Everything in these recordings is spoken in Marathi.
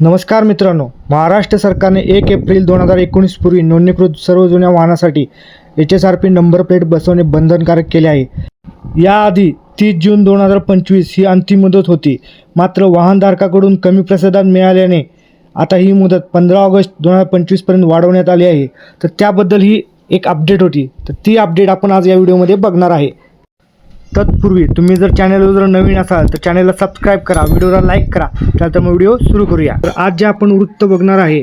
नमस्कार मित्रांनो, महाराष्ट्र सरकारने 1 एप्रिल 2019 पूर्वी नोंदणीकृत सर्व जुन्या वाहनासाठी HSRP नंबर प्लेट बसवणे बंधनकारक केले आहे. याआधी 30 जून 2025 ही अंतिम मुदत होती. मात्र वाहनधारकाकडून कमी प्रतिसाद मिळाल्याने आता ही मुदत 15 ऑगस्ट 2025 पर्यंत वाढवण्यात आली आहे. तर त्याबद्दल ही एक अपडेट होती. तर ती अपडेट आपण आज या व्हिडिओमध्ये बघणार आहे. तत्पूर्वी तुम्ही जर चॅनलवर नवीन असाल तर चॅनलला सबस्क्राईब करा, व्हिडिओला लाईक करा. त्यानंतर मग व्हिडिओ सुरू करूया. तर आज जे आपण वृत्त बघणार आहे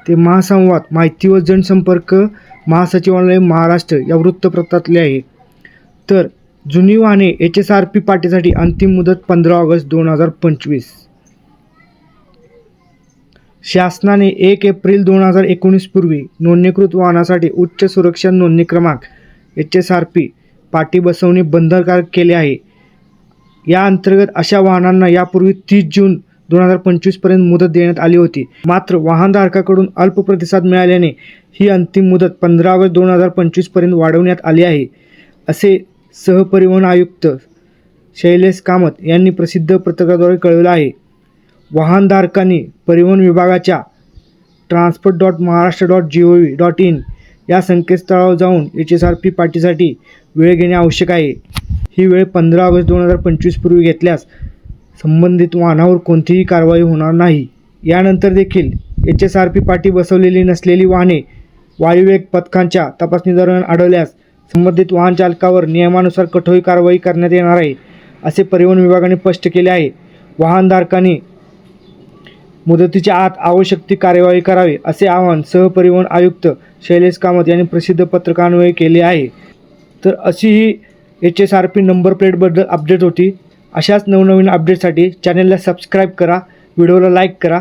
ते महासंवाद माहिती व जनसंपर्क महासचिवालय महाराष्ट्र या वृत्तपत्रातले आहे. तर जुनी वाहने HSRP पाटीसाठी अंतिम मुदत 15 ऑगस्ट 2025. शासनाने 1 एप्रिल 2019 पूर्वी नोंदणीकृत वाहनासाठी उच्च सुरक्षा नोंदणी क्रमांक HSRP पाटी बसवणे बंधनकारक केले आहे. या अंतर्गत अशा वाहनांना यापूर्वी 30 जून 2025 पर्यंत मुदत देण्यात आली होती. मात्र वाहनधारकाकडून अल्प प्रतिसाद मिळाल्याने ही अंतिम मुदत 15 ऑगस्ट 2025 पर्यंत वाढवण्यात आली आहे, असे सहपरिवहन आयुक्त शैलेश कामत यांनी प्रसिद्ध पत्रकाद्वारे कळवले आहे. वाहनधारकांनी परिवहन विभागाच्या transport.maharashtra.gov.in या संकेतस्थळावर जाऊन HSRP पाटीसाठी वेळ घेणे आवश्यक आहे. ही वेळ 15 ऑगस्ट 2025 पूर्वी घेतल्यास संबंधित वाहनावर कोणतीही कारवाई होणार नाही. यानंतर देखील HSRP पाटी बसवलेली नसलेली वाहने वायुवेग पथकांच्या तपासणीदरम्यान आढळल्यास संबंधित वाहन चालकावर नियमानुसार कठोर कारवाई करण्यात येणार आहे, असे परिवहन विभागाने स्पष्ट केले आहे. वाहनधारकांनी मुदतीच्या आत आवश्यक ती कार्यवाही करावी, असे आवाहन सहपरिवहन आयुक्त शैलेश कामत यांनी प्रसिद्ध पत्रकान्वये केले आहे. तर अशी ही HSRP नंबर प्लेटबद्दल अपडेट होती. अशाच नवनवीन अपडेटसाठी चॅनलला सबस्क्राईब करा, व्हिडिओला लाईक करा.